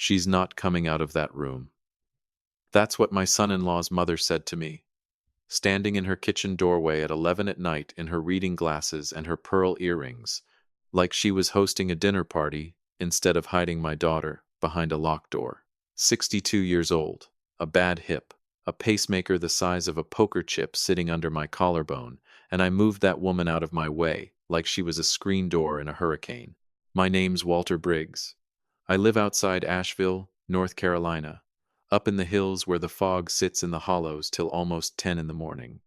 She's not coming out of that room. That's what my son-in-law's mother said to me, standing in her kitchen doorway at 11 at night in her reading glasses and her pearl earrings, like she was hosting a dinner party instead of hiding my daughter behind a locked door. 62 years old, a bad hip, a pacemaker the size of a poker chip sitting under my collarbone, and I moved that woman out of my way like she was a screen door in a hurricane. My name's Walter Briggs. I live outside Asheville, North Carolina, up in the hills where the fog sits in the hollows till almost 10 in the morning.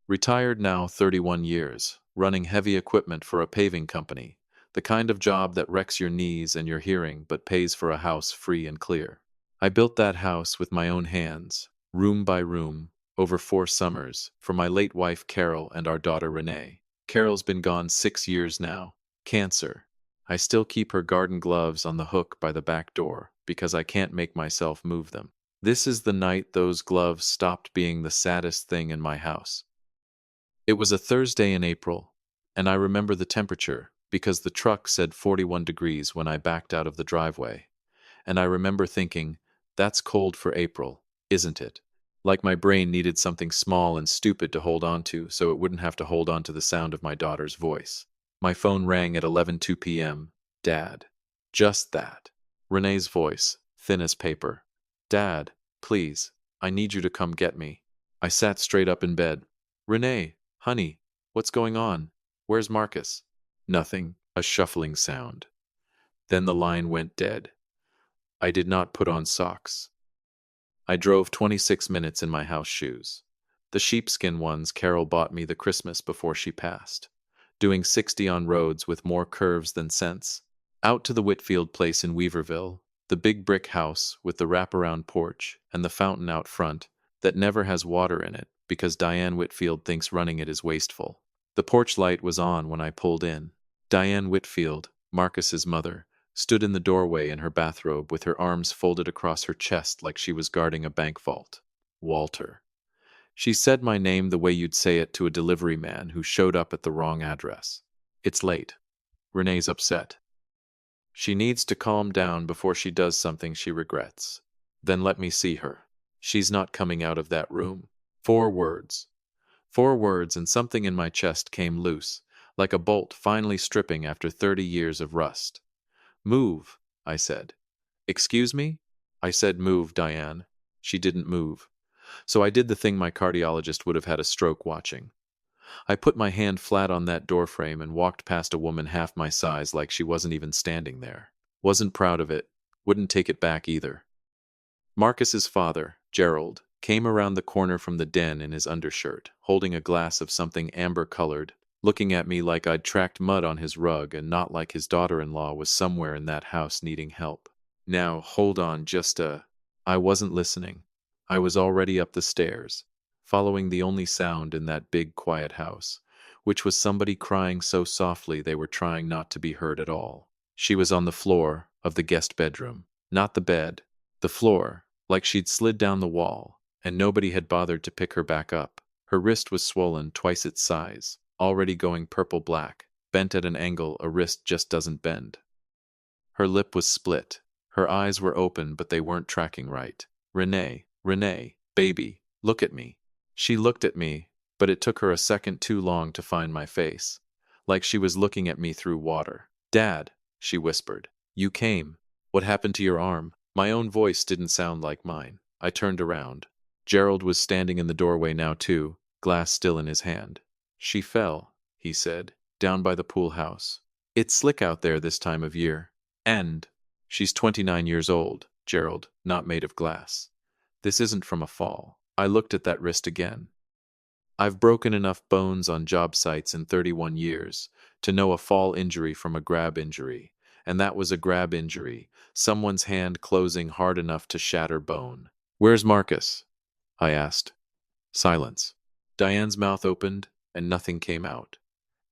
Retired now 31 years, running heavy equipment for a paving company, the kind of job that wrecks your knees and your hearing but pays for a house free and clear. I built that house with my own hands, room by room, over 4 summers, for my late wife Carol and our daughter Renee. Carol's been gone 6 years now. Cancer. I still keep her garden gloves on the hook by the back door because I can't make myself move them. This is the night those gloves stopped being the saddest thing in my house. It was a Thursday in April, and I remember the temperature because the truck said 41 degrees when I backed out of the driveway. And I remember thinking, that's cold for April, isn't it? Like my brain needed something small and stupid to hold on to so it wouldn't have to hold on to the sound of my daughter's voice. My phone rang at 11:02 p.m. Dad. Just that. Renee's voice, thin as paper. Dad, please, I need you to come get me. I sat straight up in bed. Renee, honey, what's going on? Where's Marcus? Nothing, a shuffling sound. Then the line went dead. I did not put on socks. I drove 26 minutes in my house shoes. The sheepskin ones Carol bought me the Christmas before she passed. Doing 60 on roads with more curves than sense. Out to the Whitfield place in Weaverville, the big brick house with the wraparound porch and the fountain out front that never has water in it because Diane Whitfield thinks running it is wasteful. The porch light was on when I pulled in. Diane Whitfield, Marcus's mother, stood in the doorway in her bathrobe with her arms folded across her chest like she was guarding a bank vault. Walter. She said my name the way you'd say it to a delivery man who showed up at the wrong address. It's late. Renee's upset. She needs to calm down before she does something she regrets. Then let me see her. She's not coming out of that room. 4 words. 4 words and something in my chest came loose, like a bolt finally stripping after 30 years of rust. Move, I said. Excuse me? I said move, Diane. She didn't move. So I did the thing my cardiologist would have had a stroke watching. I put my hand flat on that doorframe and walked past a woman half my size like she wasn't even standing there. Wasn't proud of it. Wouldn't take it back either. Marcus's father, Gerald, came around the corner from the den in his undershirt, holding a glass of something amber-colored, looking at me like I'd tracked mud on his rug and not like his daughter-in-law was somewhere in that house needing help. Now, hold on I wasn't listening. I was already up the stairs, following the only sound in that big quiet house, which was somebody crying so softly they were trying not to be heard at all. She was on the floor of the guest bedroom, not the bed, the floor, like she'd slid down the wall, and nobody had bothered to pick her back up. Her wrist was swollen twice its size, already going purple-black, bent at an angle a wrist just doesn't bend. Her lip was split. Her eyes were open, but they weren't tracking right. Renee, baby, look at me. She looked at me, but it took her a second too long to find my face, like she was looking at me through water. Dad, she whispered. You came. What happened to your arm? My own voice didn't sound like mine. I turned around. Gerald was standing in the doorway now too, glass still in his hand. She fell, he said, down by the pool house. It's slick out there this time of year. And she's 29 years old, Gerald, not made of glass. This isn't from a fall. I looked at that wrist again. I've broken enough bones on job sites in 31 years to know a fall injury from a grab injury, and that was a grab injury, someone's hand closing hard enough to shatter bone. Where's Marcus? I asked. Silence. Diane's mouth opened, and nothing came out.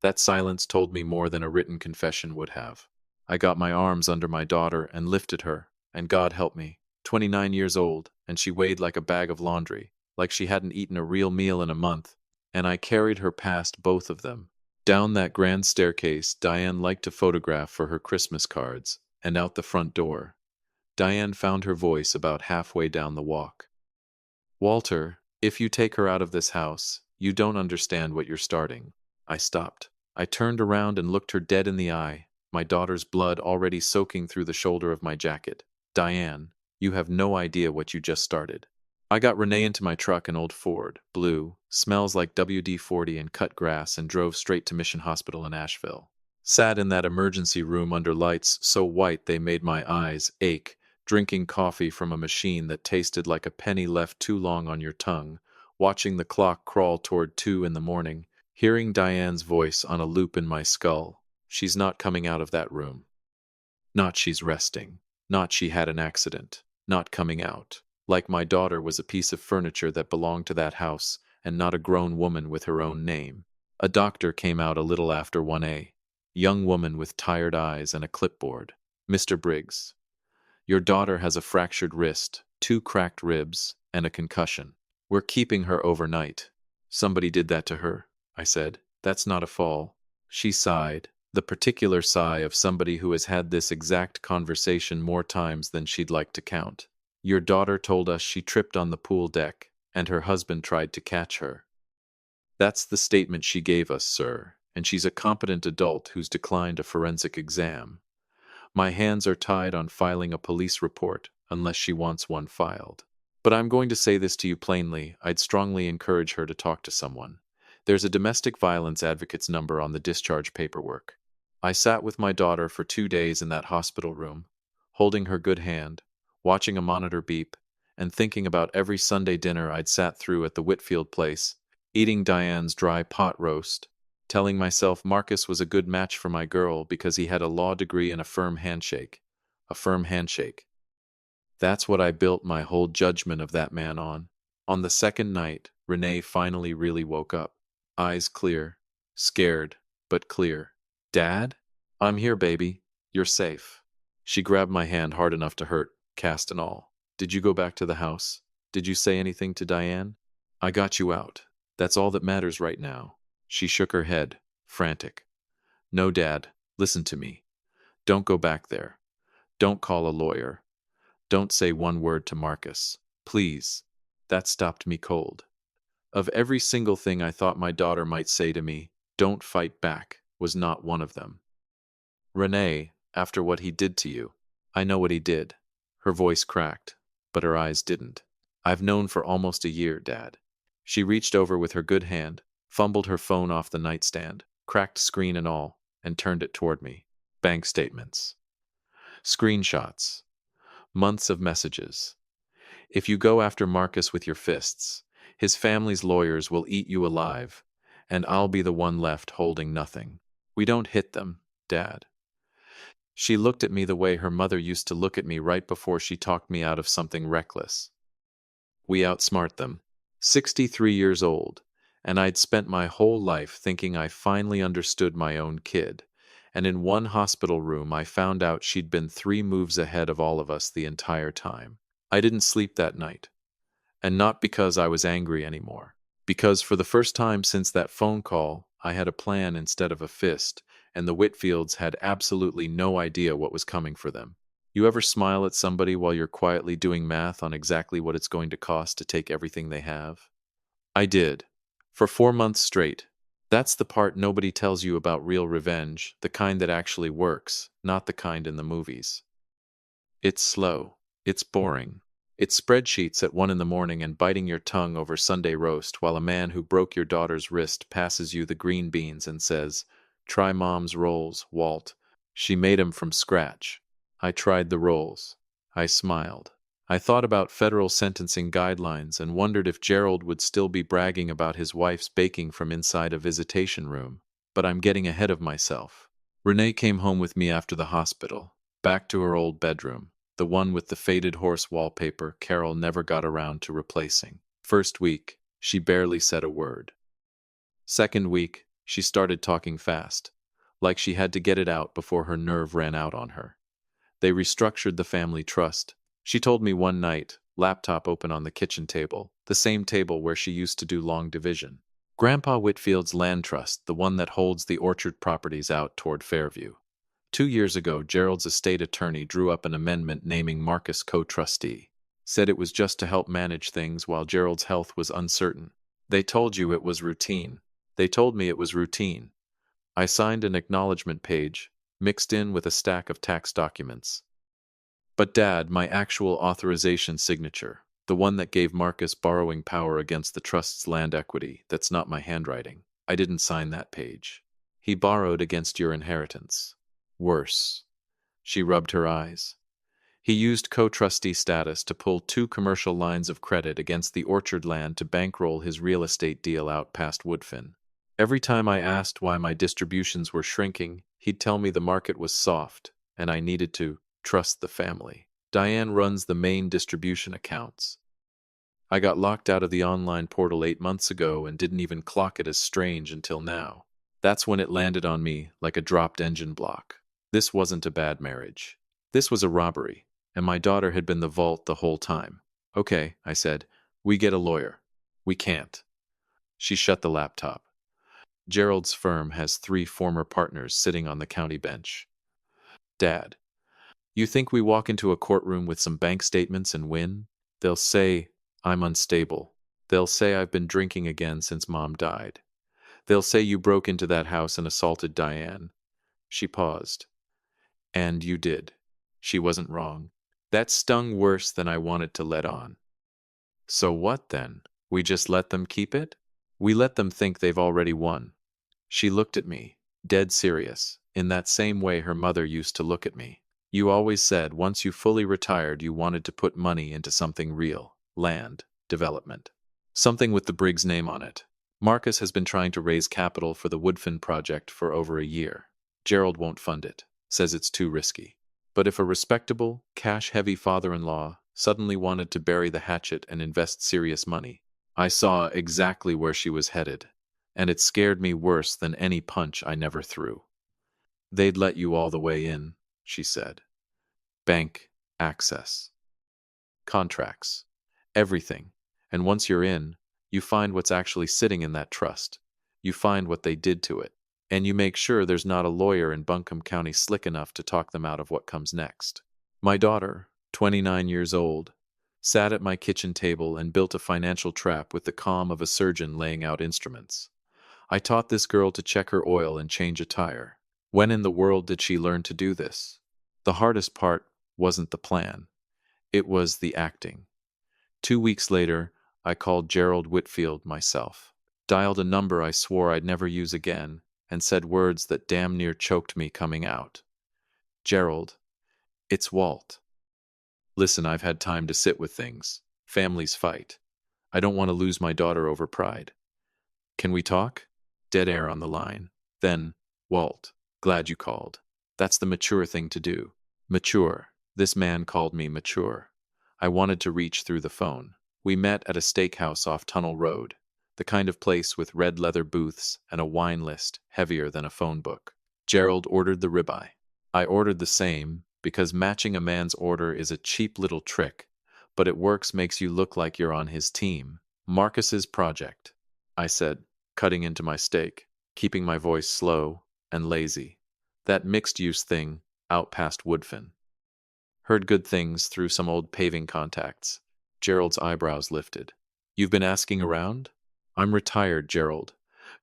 That silence told me more than a written confession would have. I got my arms under my daughter and lifted her, and God help me, 29 years old, and she weighed like a bag of laundry, like she hadn't eaten a real meal in a month, and I carried her past both of them, down that grand staircase Diane liked to photograph for her Christmas cards, and out the front door. Diane found her voice about halfway down the walk. Walter, if you take her out of this house, you don't understand what you're starting. I stopped. I turned around and looked her dead in the eye, my daughter's blood already soaking through the shoulder of my jacket. Diane, you have no idea what you just started. I got Renee into my truck, an old Ford, blue, smells like WD-40 and cut grass, and drove straight to Mission Hospital in Asheville. Sat in that emergency room under lights so white they made my eyes ache, drinking coffee from a machine that tasted like a penny left too long on your tongue, watching the clock crawl toward 2 in the morning, hearing Diane's voice on a loop in my skull. She's not coming out of that room. Not she's resting. Not she had an accident. Not coming out. Like my daughter was a piece of furniture that belonged to that house, and not a grown woman with her own name. A doctor came out a little after 1 a. Young woman with tired eyes and a clipboard. Mr. Briggs, your daughter has a fractured wrist, 2 cracked ribs, and a concussion. We're keeping her overnight. Somebody did that to her, I said. That's not a fall. She sighed, the particular sigh of somebody who has had this exact conversation more times than she'd like to count. Your daughter told us she tripped on the pool deck, and her husband tried to catch her. That's the statement she gave us, sir, and she's a competent adult who's declined a forensic exam. My hands are tied on filing a police report unless she wants one filed. But I'm going to say this to you plainly, I'd strongly encourage her to talk to someone. There's a domestic violence advocate's number on the discharge paperwork. I sat with my daughter for 2 days in that hospital room, holding her good hand, watching a monitor beep, and thinking about every Sunday dinner I'd sat through at the Whitfield place, eating Diane's dry pot roast, telling myself Marcus was a good match for my girl because he had a law degree and a firm handshake. A firm handshake. That's what I built my whole judgment of that man on. On the second night, Renee finally really woke up. Eyes clear. Scared, but clear. Dad? I'm here, baby. You're safe. She grabbed my hand hard enough to hurt, cast and all. Did you go back to the house? Did you say anything to Diane? I got you out. That's all that matters right now. She shook her head, frantic. No, Dad, listen to me. Don't go back there. Don't call a lawyer. Don't say one word to Marcus. Please. That stopped me cold. Of every single thing I thought my daughter might say to me, don't fight back, was not one of them. Renee, after what he did to you, I know what he did. Her voice cracked, but her eyes didn't. I've known for almost a year, Dad. She reached over with her good hand, fumbled her phone off the nightstand, cracked screen and all, and turned it toward me. Bank statements. Screenshots. Months of messages. If you go after Marcus with your fists, his family's lawyers will eat you alive, and I'll be the one left holding nothing. We don't hit them, Dad. She looked at me the way her mother used to look at me right before she talked me out of something reckless. We outsmart them. 63 years old, and I'd spent my whole life thinking I finally understood my own kid, and in one hospital room I found out she'd been 3 moves ahead of all of us the entire time. I didn't sleep that night, and not because I was angry anymore, because for the first time since that phone call, I had a plan instead of a fist, and the Whitfields had absolutely no idea what was coming for them. You ever smile at somebody while you're quietly doing math on exactly what it's going to cost to take everything they have? I did. For 4 months straight. That's the part nobody tells you about real revenge, the kind that actually works, not the kind in the movies. It's slow. It's boring. It's spreadsheets at 1 in the morning and biting your tongue over Sunday roast while a man who broke your daughter's wrist passes you the green beans and says, "Try Mom's rolls, Walt. She made 'em from scratch." I tried the rolls. I smiled. I thought about federal sentencing guidelines and wondered if Gerald would still be bragging about his wife's baking from inside a visitation room. But I'm getting ahead of myself. Renee came home with me after the hospital, back to her old bedroom, the one with the faded horse wallpaper Carol never got around to replacing. First week, she barely said a word. Second week, she started talking fast, like she had to get it out before her nerve ran out on her. They restructured the family trust. She told me one night, laptop open on the kitchen table, the same table where she used to do long division. Grandpa Whitfield's land trust, the one that holds the orchard properties out toward Fairview. 2 years ago, Gerald's estate attorney drew up an amendment naming Marcus co-trustee. Said it was just to help manage things while Gerald's health was uncertain. They told you it was routine. They told me it was routine. I signed an acknowledgement page, mixed in with a stack of tax documents. But Dad, my actual authorization signature, the one that gave Marcus borrowing power against the trust's land equity, that's not my handwriting. I didn't sign that page. He borrowed against your inheritance. Worse. She rubbed her eyes. He used co-trustee status to pull 2 commercial lines of credit against the orchard land to bankroll his real estate deal out past Woodfin. Every time I asked why my distributions were shrinking, he'd tell me the market was soft, and I needed to trust the family. Diane runs the main distribution accounts. I got locked out of the online portal 8 months ago and didn't even clock it as strange until now. That's when it landed on me like a dropped engine block. This wasn't a bad marriage. This was a robbery, and my daughter had been the vault the whole time. Okay, I said, we get a lawyer. We can't. She shut the laptop. Gerald's firm has 3 former partners sitting on the county bench. Dad, you think we walk into a courtroom with some bank statements and win? They'll say I'm unstable. They'll say I've been drinking again since Mom died. They'll say you broke into that house and assaulted Diane. She paused. And you did. She wasn't wrong. That stung worse than I wanted to let on. So what then? We just let them keep it? We let them think they've already won. She looked at me, dead serious, in that same way her mother used to look at me. You always said once you fully retired you wanted to put money into something real, land, development. Something with the Briggs name on it. Marcus has been trying to raise capital for the Woodfin project for over a year. Gerald won't fund it, says it's too risky. But if a respectable, cash-heavy father-in-law suddenly wanted to bury the hatchet and invest serious money, I saw exactly where she was headed, and it scared me worse than any punch I never threw. They'd let you all the way in, she said. Bank, access, contracts, everything. And once you're in, you find what's actually sitting in that trust. You find what they did to it. And you make sure there's not a lawyer in Buncombe County slick enough to talk them out of what comes next. My daughter, 29 years old, sat at my kitchen table and built a financial trap with the calm of a surgeon laying out instruments. I taught this girl to check her oil and change a tire. When in the world did she learn to do this? The hardest part wasn't the plan. It was the acting. 2 weeks later, I called Gerald Whitfield myself, dialed a number I swore I'd never use again, and said words that damn near choked me coming out. Gerald, it's Walt. Listen, I've had time to sit with things. Families fight. I don't want to lose my daughter over pride. Can we talk? Dead air on the line. Then, Walt, glad you called. That's the mature thing to do. Mature. This man called me mature. I wanted to reach through the phone. We met at a steakhouse off Tunnel Road, the kind of place with red leather booths and a wine list heavier than a phone book. Gerald ordered the ribeye. I ordered the same, because matching a man's order is a cheap little trick, but it makes you look like you're on his team. Marcus's project, I said, cutting into my steak, keeping my voice slow and lazy. That mixed-use thing out past Woodfin. Heard good things through some old paving contacts. Gerald's eyebrows lifted. You've been asking around? I'm retired, Gerald.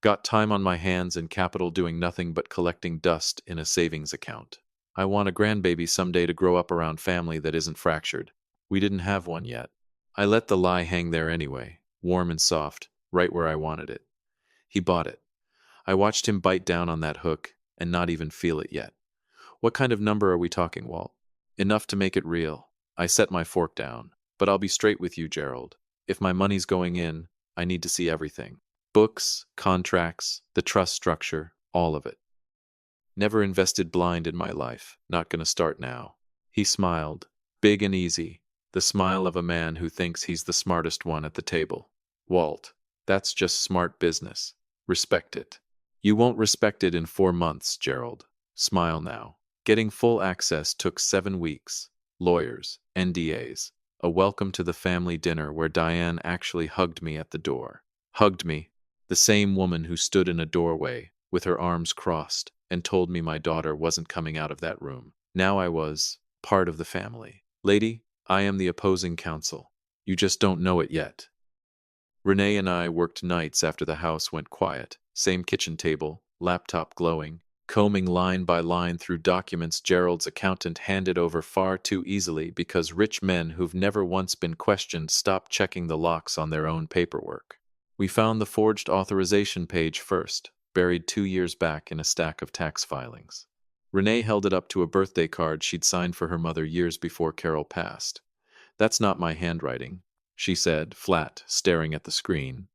Got time on my hands and capital doing nothing but collecting dust in a savings account. I want a grandbaby someday to grow up around family that isn't fractured. We didn't have one yet. I let the lie hang there anyway, warm and soft, right where I wanted it. He bought it. I watched him bite down on that hook and not even feel it yet. What kind of number are we talking, Walt? Enough to make it real. I set my fork down. But I'll be straight with you, Gerald. If my money's going in, I need to see everything. Books, contracts, the trust structure, all of it. Never invested blind in my life. Not gonna start now. He smiled, big and easy, the smile of a man who thinks he's the smartest one at the table. Walt, that's just smart business. Respect it. You won't respect it in 4 months, Gerald. Smile now. Getting full access took 7 weeks. Lawyers, NDAs. A welcome to the family dinner where Diane actually hugged me at the door. Hugged me, the same woman who stood in a doorway, with her arms crossed, and told me my daughter wasn't coming out of that room. Now I was part of the family. Lady, I am the opposing counsel. You just don't know it yet. Renee and I worked nights after the house went quiet. Same kitchen table, laptop glowing, combing line by line through documents Gerald's accountant handed over far too easily because rich men who've never once been questioned stopped checking the locks on their own paperwork. We found the forged authorization page first, buried 2 years back in a stack of tax filings. Renee held it up to a birthday card she'd signed for her mother years before Carol passed. That's not my handwriting, she said, flat, staring at the screen.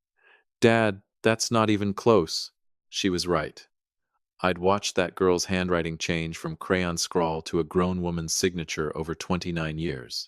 Dad, that's not even close. She was right. I'd watched that girl's handwriting change from crayon scrawl to a grown woman's signature over 29 years.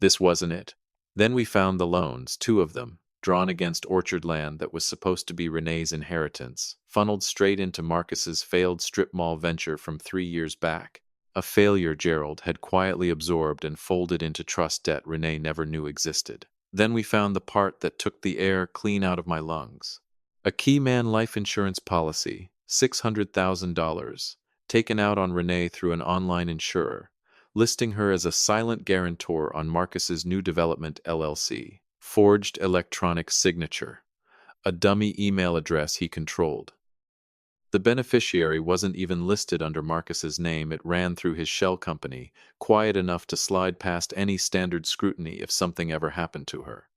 This wasn't it. Then we found the loans, 2 of them, drawn against orchard land that was supposed to be Renee's inheritance, funneled straight into Marcus's failed strip mall venture from 3 years back. A failure Gerald had quietly absorbed and folded into trust debt Renee never knew existed. Then we found the part that took the air clean out of my lungs. A Keyman life insurance policy, $600,000, taken out on Renee through an online insurer, listing her as a silent guarantor on Marcus's new development LLC. Forged electronic signature, a dummy email address he controlled. The beneficiary wasn't even listed under Marcus's name. It ran through his shell company, quiet enough to slide past any standard scrutiny if something ever happened to her.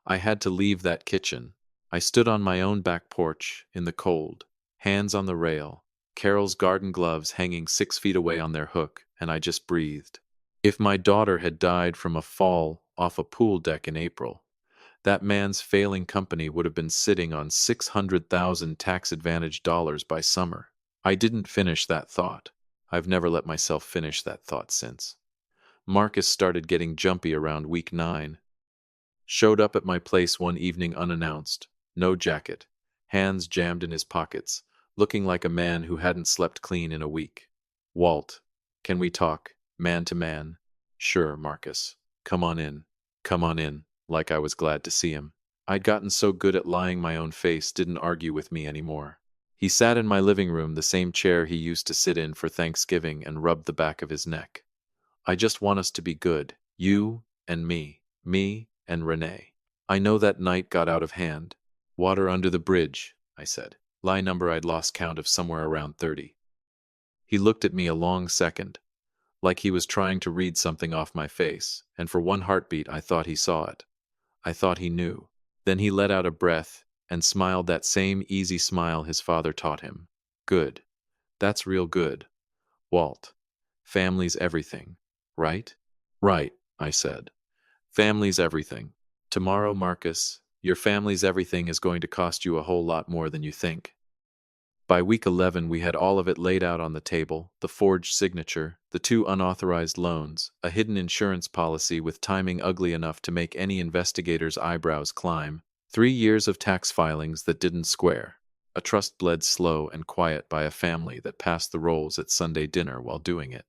I had to leave that kitchen. I stood on my own back porch, in the cold, hands on the rail, Carol's garden gloves hanging 6 feet away on their hook, and I just breathed. If my daughter had died from a fall off a pool deck in April, that man's failing company would have been sitting on 600,000 tax-advantaged dollars by summer. I didn't finish that thought. I've never let myself finish that thought since. Marcus started getting jumpy around week 9. Showed up at my place one evening unannounced, no jacket, hands jammed in his pockets, looking like a man who hadn't slept clean in a week. Walt, can we talk, man to man? Sure, Marcus. Come on in. Come on in. Like I was glad to see him. I'd gotten so good at lying my own face didn't argue with me anymore. He sat in my living room, the same chair he used to sit in for Thanksgiving, and rubbed the back of his neck. I just want us to be good, you and me and Renee. I know that night got out of hand. Water under the bridge, I said. Lie number I'd lost count of, somewhere around 30. He looked at me a long second, like he was trying to read something off my face, and for one heartbeat I thought he saw it. I thought he knew. Then he let out a breath and smiled that same easy smile his father taught him. Good. That's real good. Walt, family's everything, right? Right, I said. Family's everything. Tomorrow, Marcus, your family's everything is going to cost you a whole lot more than you think. By week 11, we had all of it laid out on the table, the forged signature, the 2 unauthorized loans, a hidden insurance policy with timing ugly enough to make any investigator's eyebrows climb, 3 years of tax filings that didn't square, a trust bled slow and quiet by a family that passed the rolls at Sunday dinner while doing it.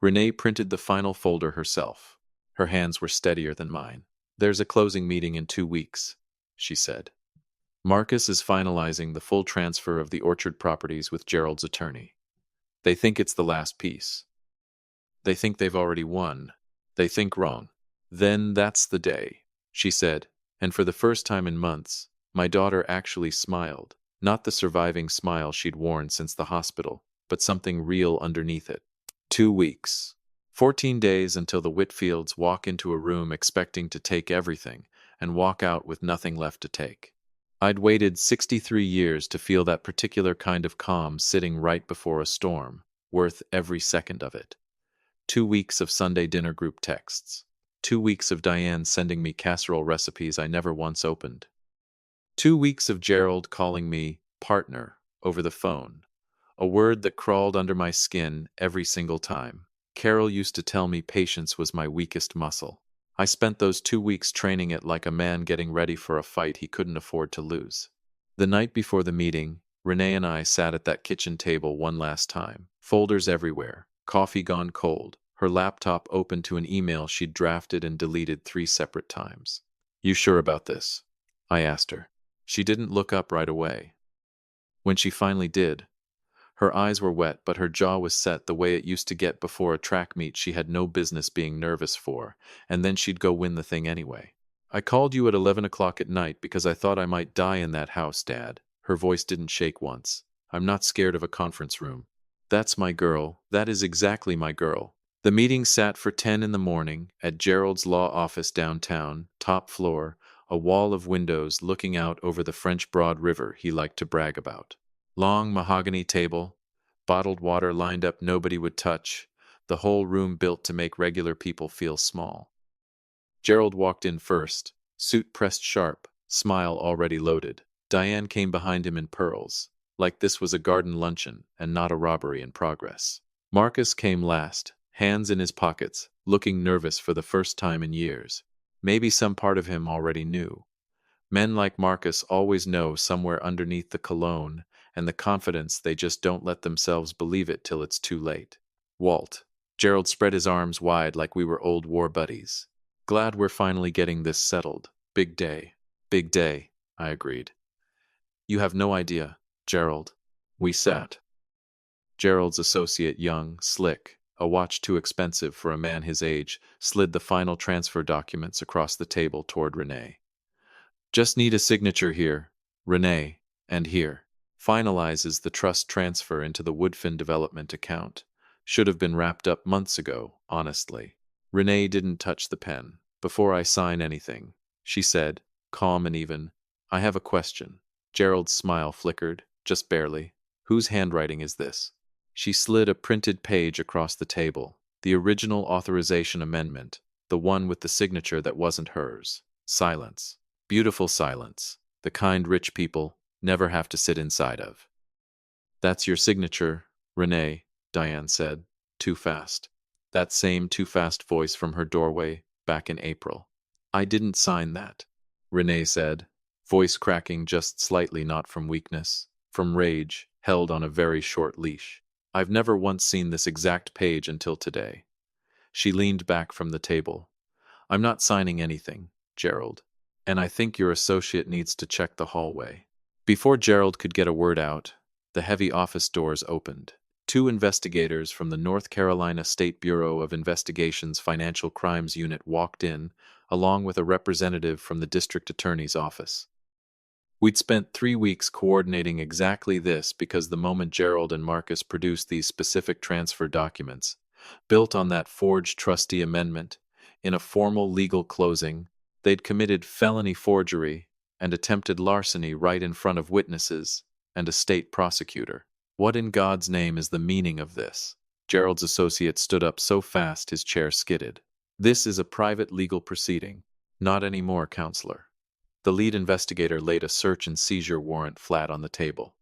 Renee printed the final folder herself. Her hands were steadier than mine. There's a closing meeting in 2 weeks, she said. Marcus is finalizing the full transfer of the orchard properties with Gerald's attorney. They think it's the last piece. They think they've already won. They think wrong. Then that's the day, she said, and for the first time in months, my daughter actually smiled, not the surviving smile she'd worn since the hospital, but something real underneath it. 2 weeks. 14 days until the Whitfields walk into a room expecting to take everything and walk out with nothing left to take. I'd waited 63 years to feel that particular kind of calm sitting right before a storm, worth every second of it. 2 weeks of Sunday dinner group texts. 2 weeks of Diane sending me casserole recipes I never once opened. 2 weeks of Gerald calling me partner over the phone, a word that crawled under my skin every single time. Carol used to tell me patience was my weakest muscle. I spent those 2 weeks training it like a man getting ready for a fight he couldn't afford to lose. The night before the meeting, Renee and I sat at that kitchen table one last time. Folders everywhere, coffee gone cold, her laptop open to an email she'd drafted and deleted 3 separate times. You sure about this? I asked her. She didn't look up right away. When she finally did, Her eyes were wet, but her jaw was set the way it used to get before a track meet she had no business being nervous for, and then she'd go win the thing anyway. I called you at 11 o'clock at night because I thought I might die in that house, Dad. Her voice didn't shake once. I'm not scared of a conference room. That's my girl. That is exactly my girl. The meeting sat for 10 in the morning at Gerald's law office downtown, top floor, a wall of windows looking out over the French Broad River he liked to brag about. Long mahogany table, bottled water lined up nobody would touch, the whole room built to make regular people feel small. Gerald walked in first, suit pressed sharp, smile already loaded. Diane came behind him in pearls, like this was a garden luncheon and not a robbery in progress. Marcus came last, hands in his pockets, looking nervous for the first time in years. Maybe some part of him already knew. Men like Marcus always know somewhere underneath the cologne and the confidence they just don't let themselves believe it till it's too late. Walt. Gerald spread his arms wide like we were old war buddies. Glad we're finally getting this settled. Big day. Big day, I agreed. You have no idea, Gerald. We sat. Gerald's associate, young, slick, a watch too expensive for a man his age, slid the final transfer documents across the table toward Renee. Just need a signature here, Renee, and here. Finalizes the trust transfer into the Woodfin development account. Should have been wrapped up months ago, honestly. Renee didn't touch the pen. Before I sign anything, she said, calm and even, I have a question. Gerald's smile flickered, just barely. Whose handwriting is this? She slid a printed page across the table. The original authorization amendment, the one with the signature that wasn't hers. Silence. Beautiful silence. The kind rich people never have to sit inside of. That's your signature, Renee, Diane said, too fast. That same too fast voice from her doorway back in April. I didn't sign that, Renee said, voice cracking just slightly, not from weakness, from rage, held on a very short leash. I've never once seen this exact page until today. She leaned back from the table. I'm not signing anything, Gerald, and I think your associate needs to check the hallway. Before Gerald could get a word out, the heavy office doors opened. 2 investigators from the North Carolina State Bureau of Investigation's Financial Crimes Unit walked in, along with a representative from the district attorney's office. We'd spent 3 weeks coordinating exactly this because the moment Gerald and Marcus produced these specific transfer documents, built on that forged trustee amendment, in a formal legal closing, they'd committed felony forgery and attempted larceny right in front of witnesses and a state prosecutor. What in God's name is the meaning of this? Gerald's associate stood up so fast his chair skidded. This is a private legal proceeding. Not anymore, counselor. The lead investigator laid a search and seizure warrant flat on the table.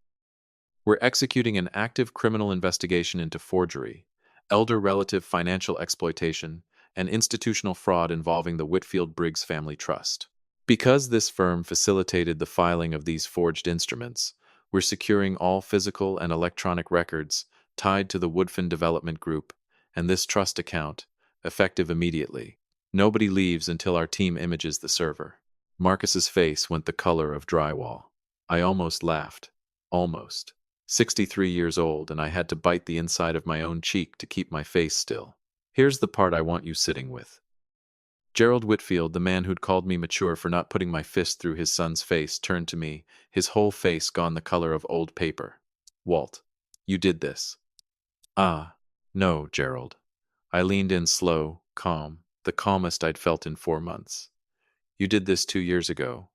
We're executing an active criminal investigation into forgery, elder relative financial exploitation, and institutional fraud involving the Whitfield Briggs Family Trust. Because this firm facilitated the filing of these forged instruments, we're securing all physical and electronic records tied to the Woodfin Development Group and this trust account, effective immediately. Nobody leaves until our team images the server. Marcus's face went the color of drywall. I almost laughed. Almost. 63 years old, and I had to bite the inside of my own cheek to keep my face still. Here's the part I want you sitting with. Gerald Whitfield, the man who'd called me mature for not putting my fist through his son's face, turned to me, his whole face gone the color of old paper. Walt, you did this. Ah, no, Gerald. I leaned in slow, calm, the calmest I'd felt in 4 months. You did this 2 years ago.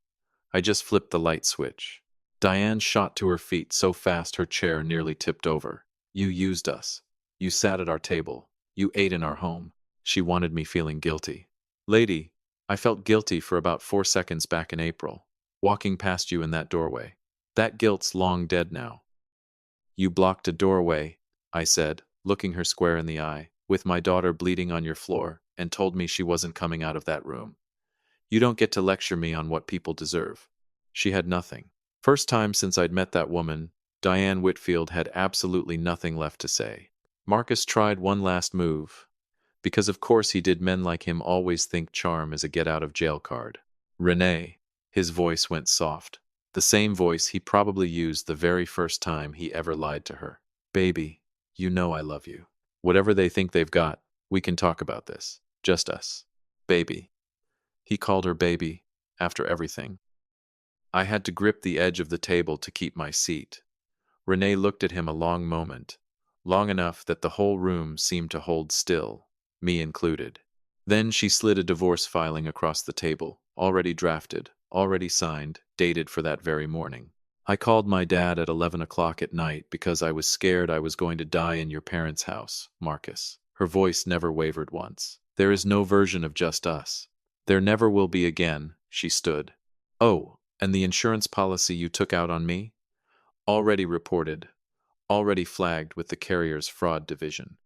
I just flipped the light switch. Diane shot to her feet so fast her chair nearly tipped over. You used us. You sat at our table. You ate in our home. She wanted me feeling guilty. Lady, I felt guilty for about 4 seconds back in April, walking past you in that doorway. That guilt's long dead now. You blocked a doorway, I said, looking her square in the eye, with my daughter bleeding on your floor, and told me she wasn't coming out of that room. You don't get to lecture me on what people deserve. She had nothing. First time since I'd met that woman, Diane Whitfield had absolutely nothing left to say. Marcus tried one last move, because of course he did. Men like him always think charm is a get-out-of-jail card. Renee, his voice went soft. The same voice he probably used the very first time he ever lied to her. Baby, you know I love you. Whatever they think they've got, we can talk about this. Just us. Baby. He called her baby, after everything. I had to grip the edge of the table to keep my seat. Renee looked at him a long moment, long enough that the whole room seemed to hold still, me included. Then she slid a divorce filing across the table, already drafted, already signed, dated for that very morning. I called my dad at 11 o'clock at night because I was scared I was going to die in your parents' house, Marcus. Her voice never wavered once. There is no version of just us. There never will be again, she stood. Oh, and the insurance policy you took out on me? Already reported, already flagged with the carrier's fraud division.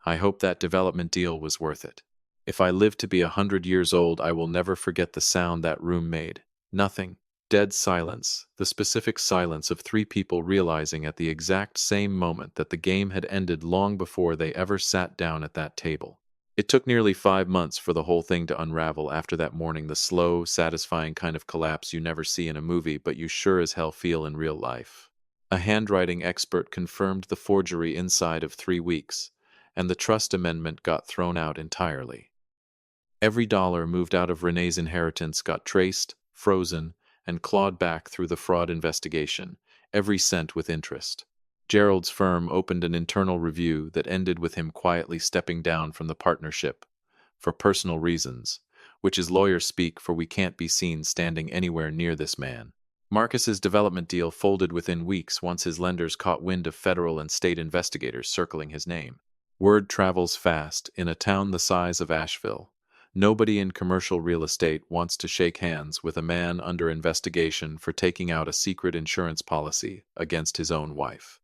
I hope that development deal was worth it. If I live to be 100 years old, I will never forget the sound that room made. Nothing. Dead silence, the specific silence of three people realizing at the exact same moment that the game had ended long before they ever sat down at that table. It took nearly 5 months for the whole thing to unravel after that morning, the slow, satisfying kind of collapse you never see in a movie but you sure as hell feel in real life. A handwriting expert confirmed the forgery inside of 3 weeks, and the trust amendment got thrown out entirely. Every dollar moved out of Renee's inheritance got traced, frozen, and clawed back through the fraud investigation, every cent with interest. Gerald's firm opened an internal review that ended with him quietly stepping down from the partnership, for personal reasons, which is lawyer speak for we can't be seen standing anywhere near this man. Marcus's development deal folded within weeks once his lenders caught wind of federal and state investigators circling his name. Word travels fast in a town the size of Asheville. Nobody in commercial real estate wants to shake hands with a man under investigation for taking out a secret insurance policy against his own wife.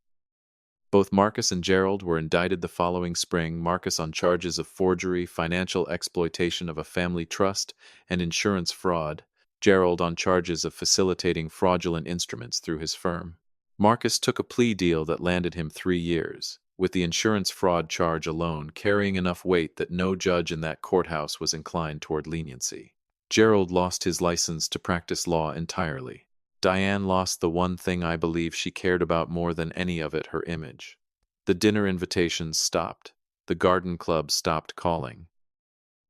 Both Marcus and Gerald were indicted the following spring, Marcus on charges of forgery, financial exploitation of a family trust, and insurance fraud, Gerald on charges of facilitating fraudulent instruments through his firm. Marcus took a plea deal that landed him 3 years, with the insurance fraud charge alone carrying enough weight that no judge in that courthouse was inclined toward leniency. Gerald lost his license to practice law entirely. Diane lost the one thing I believe she cared about more than any of it, her image. The dinner invitations stopped. The garden club stopped calling.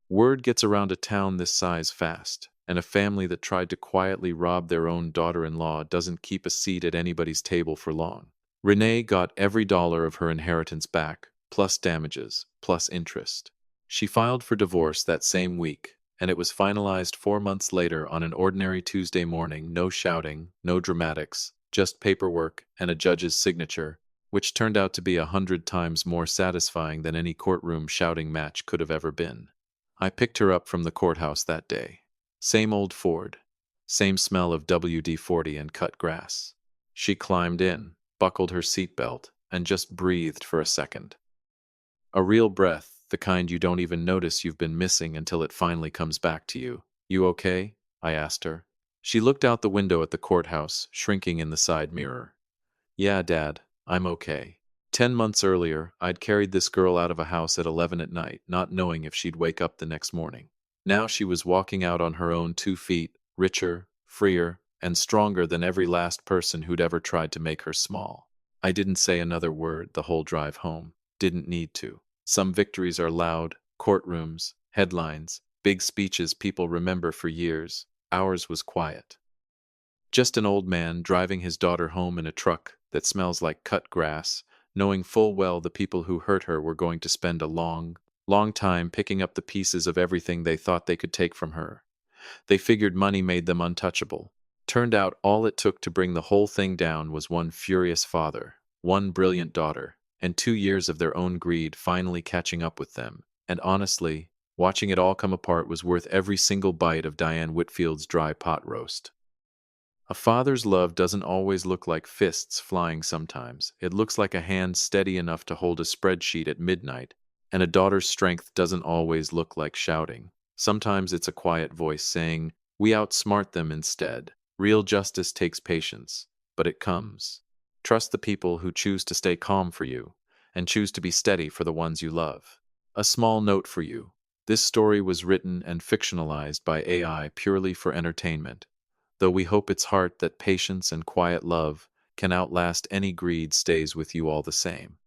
Word gets around a town this size fast, and a family that tried to quietly rob their own daughter-in-law doesn't keep a seat at anybody's table for long. Renee got every dollar of her inheritance back, plus damages, plus interest. She filed for divorce that same week, and it was finalized 4 months later on an ordinary Tuesday morning, no shouting, no dramatics, just paperwork and a judge's signature, which turned out to be 100 times more satisfying than any courtroom shouting match could have ever been. I picked her up from the courthouse that day. Same old Ford, same smell of WD-40 and cut grass. She climbed in, buckled her seatbelt, and just breathed for a second. A real breath, the kind you don't even notice you've been missing until it finally comes back to you. You okay? I asked her. She looked out the window at the courthouse, shrinking in the side mirror. Yeah, Dad, I'm okay. 10 months earlier, I'd carried this girl out of a house at 11 at night, not knowing if she'd wake up the next morning. Now she was walking out on her own 2 feet, richer, freer, and stronger than every last person who'd ever tried to make her small. I didn't say another word the whole drive home. Didn't need to. Some victories are loud, courtrooms, headlines, big speeches people remember for years. Ours was quiet. Just an old man driving his daughter home in a truck that smells like cut grass, knowing full well the people who hurt her were going to spend a long, long time picking up the pieces of everything they thought they could take from her. They figured money made them untouchable. Turned out all it took to bring the whole thing down was one furious father, one brilliant daughter, and 2 years of their own greed finally catching up with them. And honestly, watching it all come apart was worth every single bite of Diane Whitfield's dry pot roast. A father's love doesn't always look like fists flying sometimes. It looks like a hand steady enough to hold a spreadsheet at midnight, and a daughter's strength doesn't always look like shouting. Sometimes it's a quiet voice saying, "We outsmart them instead." Real justice takes patience, but it comes. Trust the people who choose to stay calm for you, and choose to be steady for the ones you love. A small note for you. This story was written and fictionalized by AI purely for entertainment, though we hope its heart that patience and quiet love can outlast any greed stays with you all the same.